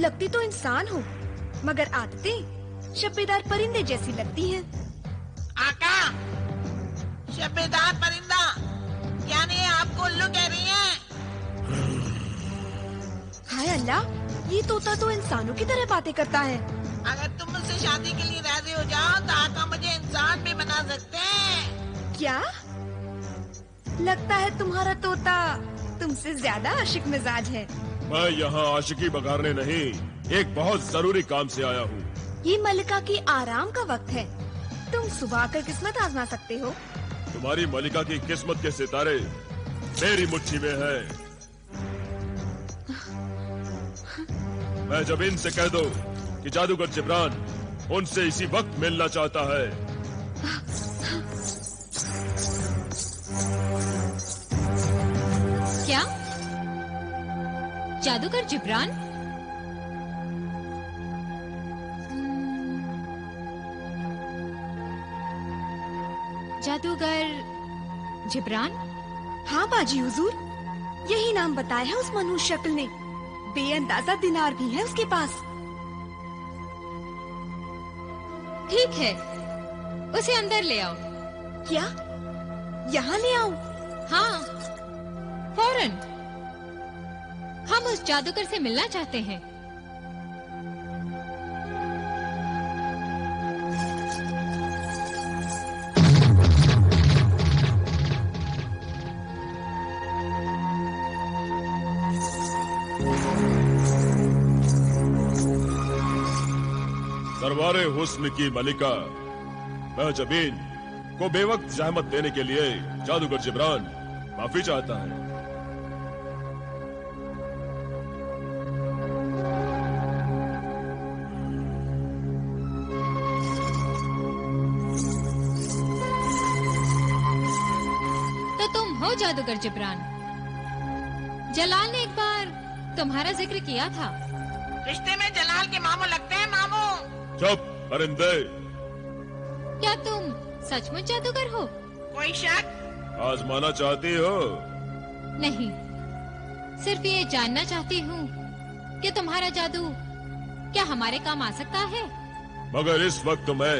लगती तो इंसान हूँ, मगर आदतें शब्बेदार परिंदे जैसी लगती हैं। आका, शब्बेदार परिंदा यानी आप उल्लू कह रही हैं? हाय अल्लाह, ये तोता तो इंसानों की तरह बातें करता है। अगर तुम मुझसे शादी के लिए राजी हो जाओ तो आका मुझे इंसान भी बना सकते हैं। क्या? लगता है तुम्हारा तोता तुमसे ज्यादा आशिक मिजाज है। मैं यहाँ आशिकी बघारने नहीं, एक बहुत जरूरी काम से आया हूँ। ये मलिका की आराम का वक्त है, तुम सुबह आकर किस्मत आजमा सकते हो। तुम्हारी मलिका की किस्मत के सितारे मेरी मुट्ठी में है। मैं जब इनसे कह दो कि जादूगर जिब्रान उनसे इसी वक्त मिलना चाहता है। क्या? जादूगर जिब्रान? जादूगर जिब्रान? हाँ बाजी हुजूर, यही नाम बताया है उस मनुष्य शक्ल ने। बेअंदाजा दिनार भी है उसके पास। ठीक है, उसे अंदर ले आओ। क्या? यहाँ ले आऊं? हाँ, फौरन। हम उस जादूगर से मिलना चाहते हैं। दरबारे हुस्न की मलिका महजबीन को बेवक्त जहमत देने के लिए जादूगर जिब्रान माफी चाहता है। तो तुम हो जादूगर जिब्रान। जलाल ने एक बार तुम्हारा जिक्र किया था। रिश्ते में जलाल के मामू लगते हैं मामू। चुप परिंदे। क्या तुम सचमुच जादूगर हो? कोई शक? आजमाना चाहती हो? नहीं, सिर्फ ये जानना चाहती हूँ कि तुम्हारा जादू क्या हमारे काम आ सकता है? मगर इस वक्त मैं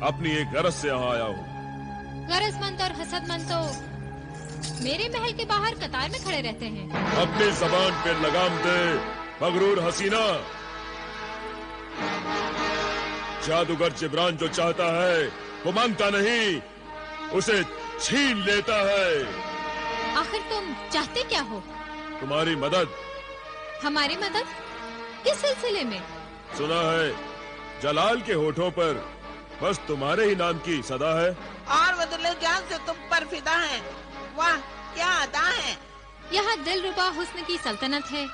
अपनी एक गरज से यहाँ आया हूँ। गरजमंद और हसदमंद तो मेरे महल के बाहर कतार में खड़े रहते हैं। अपनी जबान पे लगाम दे मगरूर हसीना। जादूगर जिब्रान जो चाहता है वो मांगता नहीं, उसे छीन लेता है। आखिर तुम चाहते क्या हो? तुम्हारी मदद। हमारी मदद? किस सिलसिले में? सुना है जलाल के होठों पर बस तुम्हारे ही नाम की सदा है। और वो दिल जान से तुम पर फिदा है। वाह क्या अदा है। यहाँ दिलरुबा हुस्न की सल्तनत है,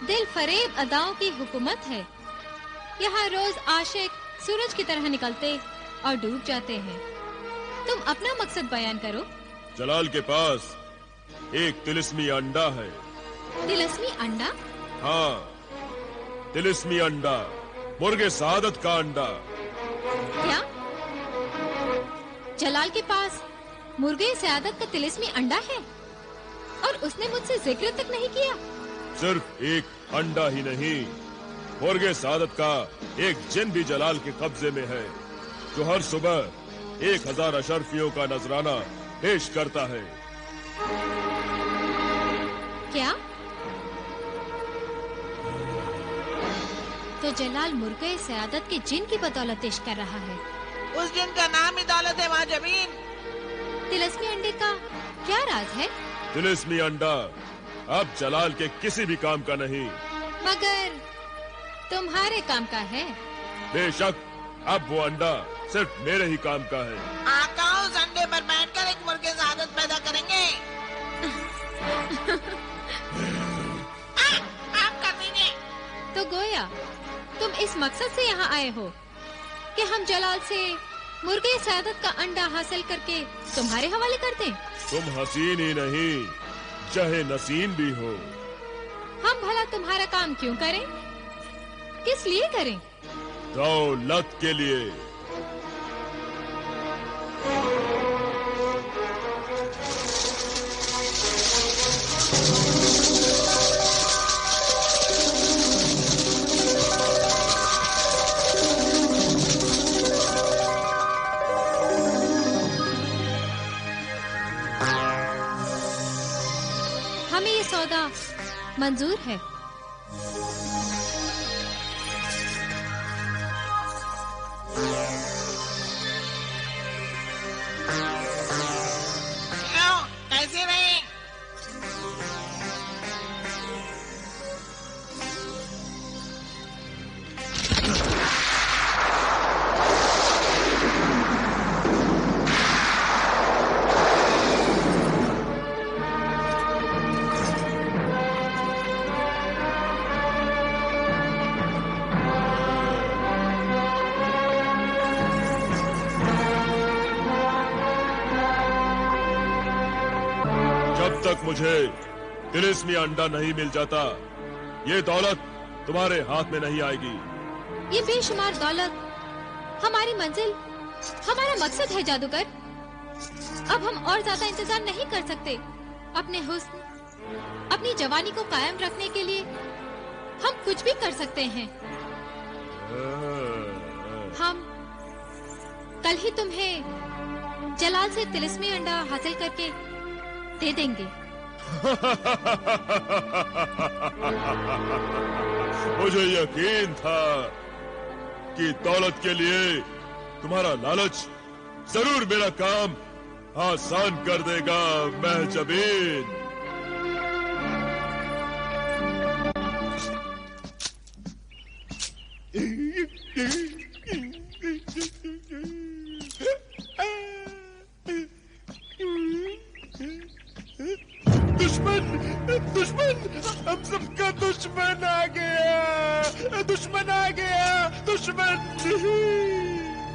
दिल फरेब अदाओं की हुकूमत है। यहाँ रोज आशिक सूरज की तरह निकलते और डूब जाते हैं। तुम अपना मकसद बयान करो। जलाल के पास एक तिलिस्मी अंडा है। तिलिस्मी अंडा? हाँ, तिलिस्मी अंडा, मुर्गे सादत का अंडा। क्या? जलाल के पास मुर्गे सआदत का तिलिस्मी अंडा है और उसने मुझसे जिक्र तक नहीं किया? सिर्फ एक अंडा ही नहीं, मुर्गे सादत का एक जिन भी जलाल के कब्जे में है, जो हर सुबह 1000 अशरफियों का नजराना पेश करता है। क्या? तो जलाल मुर्गे सआदत के जिन की बदौलत इश्क कर रहा है। उस जिन का नाम ही दौलत है माजबीन। तिलिस्मी अंडे का क्या राज है? तिलिस्मी अंडा अब जलाल के किसी भी काम का नहीं, मगर तुम्हारे काम का है। बेशक अब वो अंडा सिर्फ मेरे ही काम का है। आका उस अंडे पर बैठकर एक मुर्गे सादत पैदा करेंगे। आप कर दीजिए। तो गोया तुम इस मकसद से यहाँ आए हो कि हम जलाल से मुर्गे सादत का अंडा हासिल करके तुम्हारे हवाले कर दें। तुम हसीन ही नहीं, चाहे नसीन भी हो। हम भला तुम्हारा काम क्यों करें? किस लिए करें? दौलत के लिए। मंजूर है। क्यों? कैसे रहे? जब तक मुझे तिलिस्मी अंडा नहीं मिल जाता, ये दौलत तुम्हारे हाथ में नहीं आएगी। ये बेशुमार दौलत हमारी मंजिल, हमारा मकसद है जादूगर। अब हम और ज्यादा इंतजार नहीं कर सकते। अपने हुस्न, अपनी जवानी को कायम रखने के लिए हम कुछ भी कर सकते हैं। हम कल ही तुम्हें जलाल से तिलिस्मी अंडा हासिल करके दे देंगे। मुझे यकीन था कि दौलत के लिए तुम्हारा लालच जरूर मेरा काम आसान कर देगा, महजबीन। दुश्मन, हम सबका दुश्मन आ गया, दुश्मन आ गया, दुश्मन।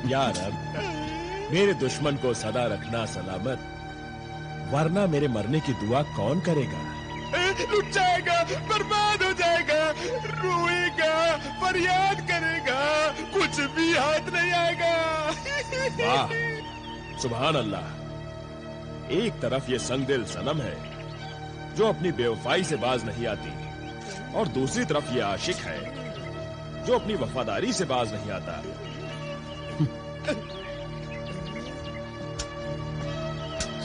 या रब, मेरे दुश्मन को सदा रखना सलामत, वरना मेरे मरने की दुआ कौन करेगा? लुट जाएगा, बर्बाद हो जाएगा, रोएगा, फरियाद करेगा, कुछ भी हाथ नहीं आएगा। वाह, सुभान अल्लाह। एक तरफ ये संगदिल सनम है जो अपनी बेवफाई से बाज नहीं आती, और दूसरी तरफ ये आशिक है जो अपनी वफादारी से बाज नहीं आता।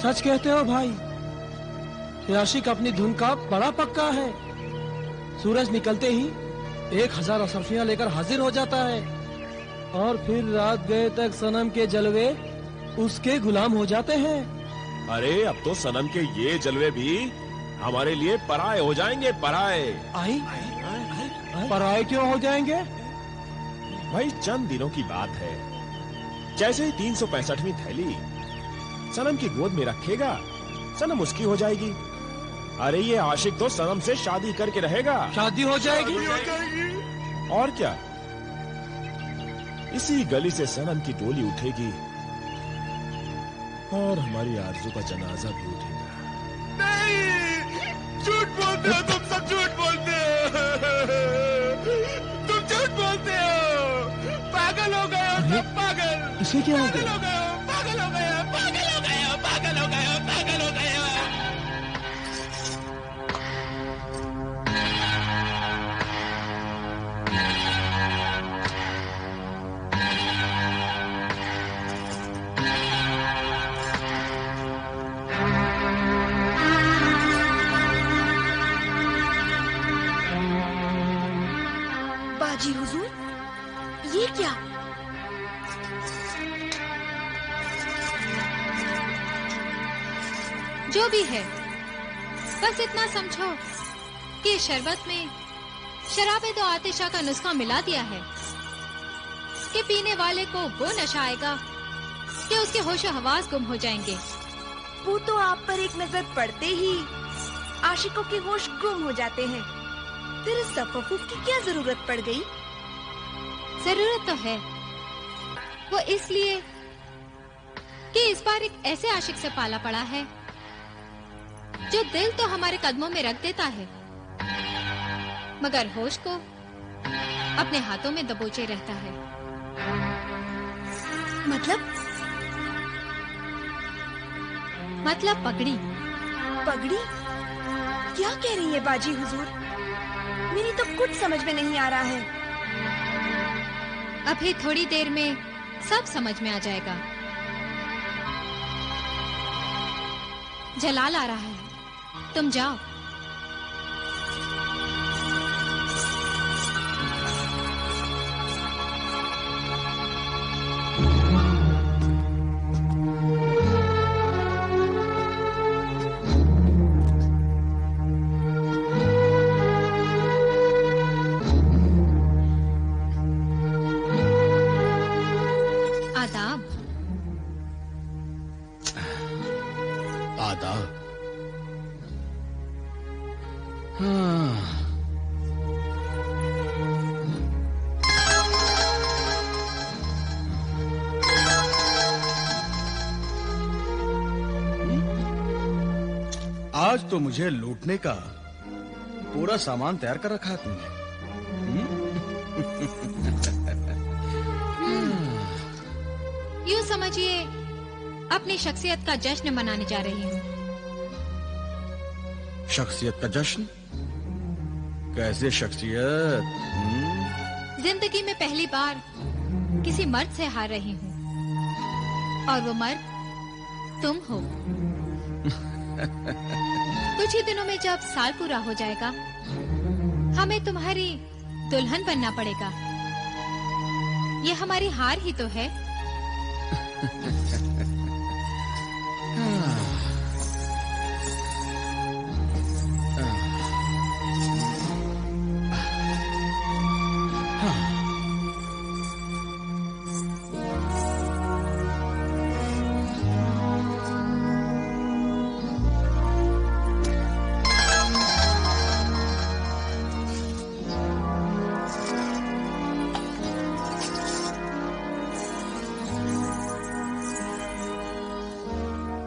सच कहते हो भाई, ये आशिक अपनी धुन का बड़ा पक्का है। सूरज निकलते ही 1000 अशरफियां लेकर हाजिर हो जाता है, और फिर रात गए तक सनम के जलवे उसके गुलाम हो जाते हैं। अरे अब तो सनम के ये जलवे भी हमारे लिए पराए हो जाएंगे, पराए। पराए क्यों हो जाएंगे? भाई चंद दिनों की बात है, जैसे ही 365वीं थैली सनम की गोद में रखेगा, सनम उसकी हो जाएगी। अरे ये आशिक तो सनम से शादी करके रहेगा। शादी हो जाएगी? और क्या, इसी गली से सनम की डोली उठेगी और हमारी आरज़ू का जनाजा भी उठेगा। नहीं, झूठ बोलते हो तुम सब, झूठ बोलते हो, तुम झूठ बोलते हो। पागल हो गए हो सब, पागल। इसे क्या हो गया? पागल हो गए, पागल हो गए, पागल हो गए, पागल हो गए। बाजी हुजूर, ये क्या? जो भी है, बस इतना समझो कि इस शरबत में शराबे दो आतिशा का नुस्खा मिला दिया है कि पीने वाले को वो नशा आएगा कि उसके होशो हवास गुम हो जाएंगे। वो तो आप पर एक नजर पड़ते ही आशिकों के होश गुम हो जाते हैं। फिर इस तफफ्फुफ की क्या जरूरत पड़ गई? जरूरत तो है, वो इसलिए कि इस बार एक ऐसे आशिक से पाला पड़ा है जो दिल तो हमारे कदमों में रख देता है, मगर होश को अपने हाथों में दबोचे रहता है। मतलब पगड़ी। पगड़ी? क्या कह रही है बाजी हुजूर? मेरी तो कुछ समझ में नहीं आ रहा है। अभी थोड़ी देर में सब समझ में आ जाएगा। जलाल आ रहा है, तुम जाओ। तो मुझे लूटने का पूरा सामान तैयार कर रखा है तुमने। यूं समझिए अपनी शख्सियत का जश्न मनाने जा रही हूँ। शख्सियत का जश्न? कैसे शख्सियत? जिंदगी में पहली बार किसी मर्द से हार रही हूँ और वो मर्द तुम हो। कुछ ही दिनों में जब साल पूरा हो जाएगा हमें तुम्हारी दुल्हन बनना पड़ेगा। ये हमारी हार ही तो है।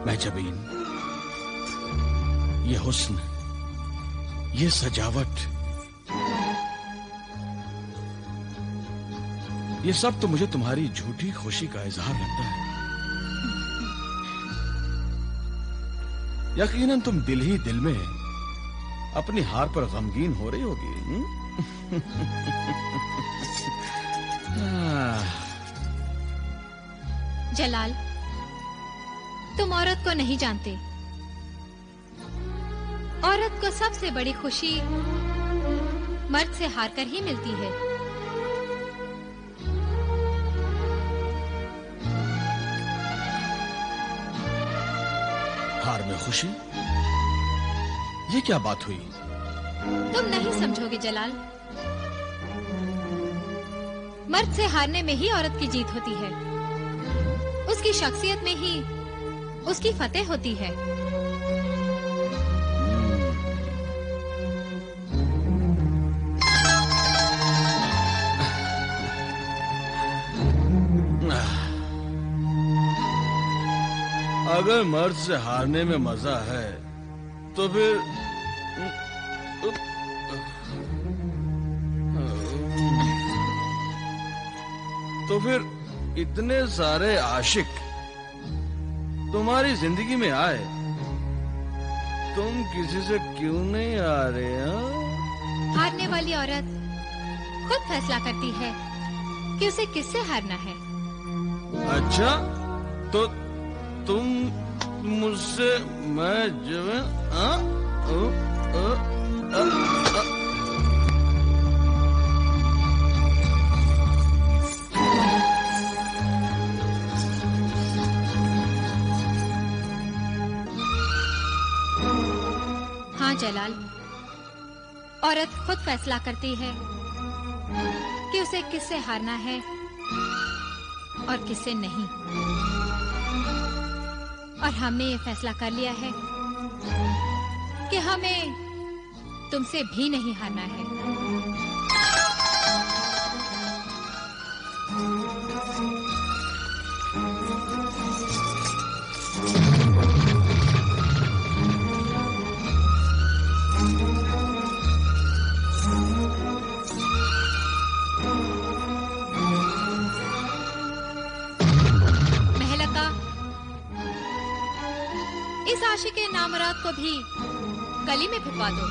महजबीन, ये हुस्न, ये सजावट, ये सब तो मुझे तुम्हारी झूठी खुशी का इजहार लगता है। यकीनन तुम दिल ही दिल में अपनी हार पर गमगीन हो रही होगी। जलाल, तुम औरत को नहीं जानते। औरत को सबसे बड़ी खुशी मर्द से हार कर ही मिलती है। हार में खुशी? ये क्या बात हुई? तुम नहीं समझोगे जलाल। मर्द से हारने में ही औरत की जीत होती है। उसकी शख्सियत में ही उसकी फतेह होती है। अगर मर्द से हारने में मजा है तो फिर इतने सारे आशिक तुम्हारी जिंदगी में आए, तुम किसी से क्यों नहीं आ रहे? हारने वाली औरत खुद फैसला करती है कि उसे किससे हारना है। अच्छा, तो तुम मुझसे मैं हाँ जलाल, औरत खुद फैसला करती है कि उसे किससे हारना है और किससे नहीं। और हमने ये फैसला कर लिया है कि हमें तुमसे भी नहीं हारना है। इस आशिक के नामराद को भी गली में फिरवा दो।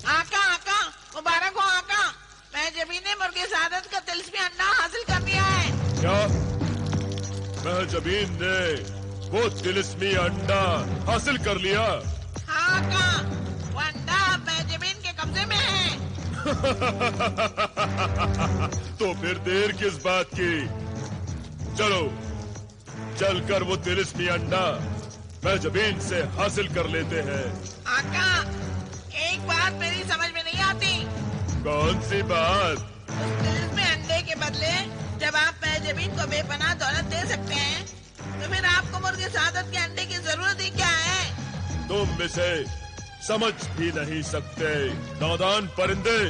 आका आका, मुबारक हो आका। महजबीन ने मुर्गे सादत का तिलस्मी अंडा हासिल कर लिया है। क्या? महजबीन ने वो तिलस्मी अंडा हासिल कर लिया? हाँ आका, वो अंडा महजबीन के कब्जे में है। तो फिर देर किस बात की? चलो चलकर वो तिलिस्मी अंडा महजबीन से हासिल कर लेते हैं। आका, एक बात मेरी समझ में नहीं आती। कौन सी बात? उस तिलिस्मी अंडे के बदले जब आप महजबीन को बेपनाह दौलत दे सकते हैं, तो फिर आपको मुर्गे सादत के अंडे की जरूरत ही क्या है? तुम इसे समझ भी नहीं सकते नादान परिंदे।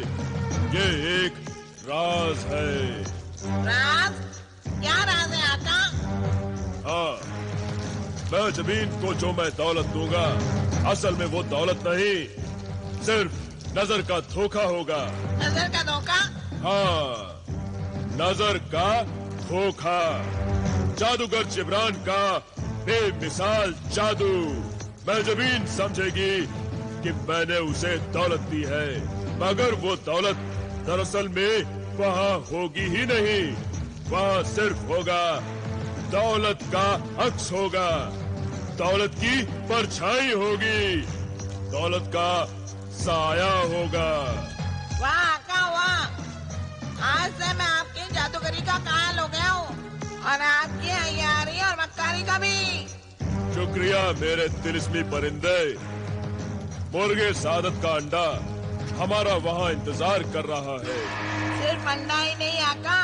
ये एक राज है। राज? क्या राज है मैं जमीन को जो मैं दौलत दूंगा, असल में वो दौलत नहीं, सिर्फ नजर का धोखा होगा। नजर का धोखा? हाँ, नजर का धोखा। जादूगर जिब्रान का बेमिसाल जादू। मैं जमीन समझेगी कि मैंने उसे दौलत दी है, मगर वो दौलत दरअसल में वहाँ होगी ही नहीं। वहाँ सिर्फ होगा, दौलत का अक्स होगा, दौलत की परछाई होगी, दौलत का साया होगा। वाह आका वाह! आज से मैं आपकी जादूगरी का कायल हो गया हूँ, और आपकी अय्यारी और मक्कारी का भी। शुक्रिया मेरे तिलिस्मी परिंदे। मुर्गे सादत का अंडा हमारा वहाँ इंतजार कर रहा है। सिर्फ अंडा ही नहीं आका,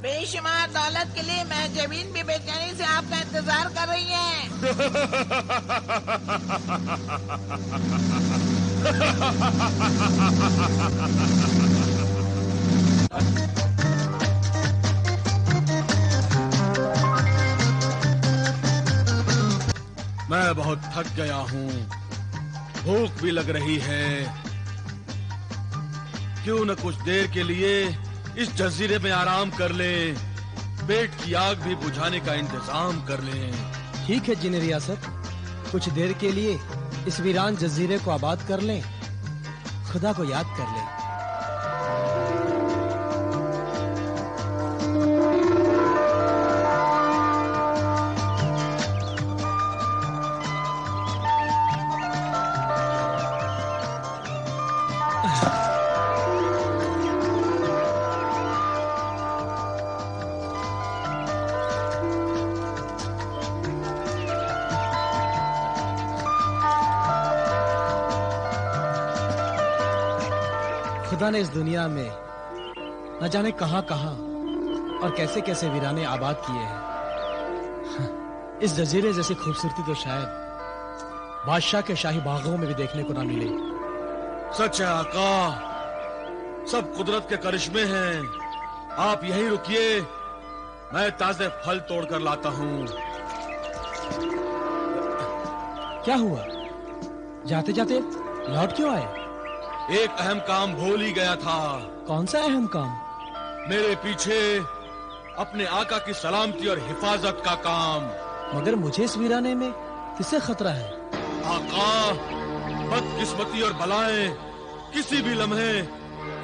बेशुमार दौलत के लिए मैं जमीन भी बेचैनी से आपका इंतजार कर रही है। मैं बहुत थक गया हूँ, भूख भी लग रही है। क्यों न कुछ देर के लिए इस जजीरे में आराम कर लें, पेट की आग भी बुझाने का इंतजाम कर लें। ठीक है जिन रियासत, कुछ देर के लिए इस वीरान जजीरे को आबाद कर लें, खुदा को याद कर लें। खुदा ने इस दुनिया में न जाने कहां और कैसे कैसे वीराने आबाद किए हैं। इस जजीरे जैसी खूबसूरती तो शायद बादशाह के शाही बागों में भी देखने को ना मिले। सच है आका, सब कुदरत के करिश्मे हैं। आप यहीं रुकिए, मैं ताजे फल तोड़कर लाता हूँ। क्या हुआ? जाते जाते लौट क्यों आए? एक अहम काम भूल ही गया था। कौन सा अहम काम? मेरे पीछे अपने आका की सलामती और हिफाजत का काम। मगर मुझे इस वीराने में किससे खतरा है? आका, बदकिस्मती और बलाएं किसी भी लम्हे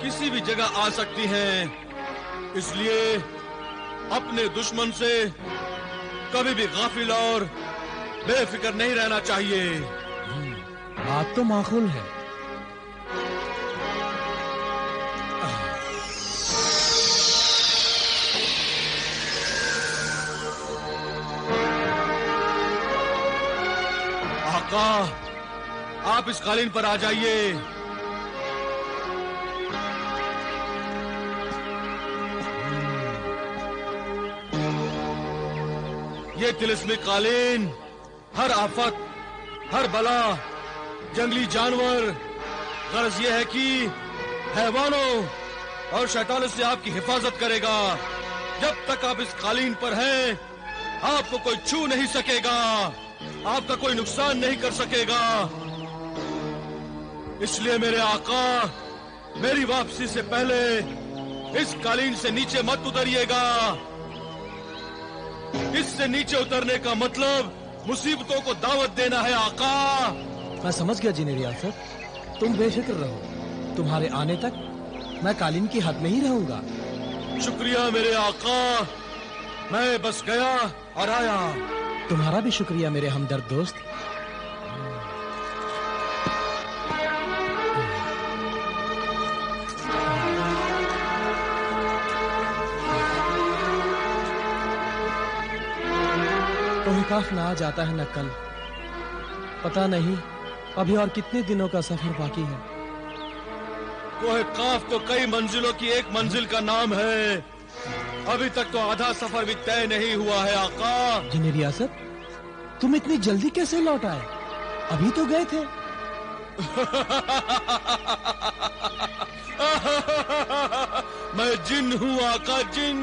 किसी भी जगह आ सकती हैं, इसलिए अपने दुश्मन से कभी भी गाफिल और बेफिक्र नहीं रहना चाहिए। बात तो माकूल है। आका, आप इस कालीन पर आ जाइए। ये तिलिस्मी कालीन हर आफत, हर बला, जंगली जानवर, गर्ज ये है कि हैवानों और शैतानों से आपकी हिफाजत करेगा। जब तक आप इस कालीन पर हैं, आपको कोई छू नहीं सकेगा, आपका कोई नुकसान नहीं कर सकेगा। इसलिए मेरे आका, मेरी वापसी से पहले इस कालीन से नीचे मत उतरिएगा। इससे नीचे उतरने का मतलब मुसीबतों को दावत देना है आका। मैं समझ गया जिन रियासत, तुम बेफिक्र रहो, तुम्हारे आने तक मैं कालीन की हद में ही रहूंगा। शुक्रिया मेरे आका, मैं बस गया और आया। तुम्हारा भी शुक्रिया मेरे हमदर्द दोस्त। काफ ना जाता है न कल, पता नहीं अभी और कितने दिनों का सफर बाकी है। कोहे काफ तो कई मंजिलों की एक मंजिल का नाम है। अभी तक तो आधा सफर भी तय नहीं हुआ है आका। जिन रियासत, तुम इतनी जल्दी कैसे लौट आए? अभी तो गए थे। मैं जिन हूँ आका, जिन।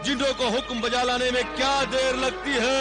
जिन्हों को हुक्म बजा लाने में क्या देर लगती है।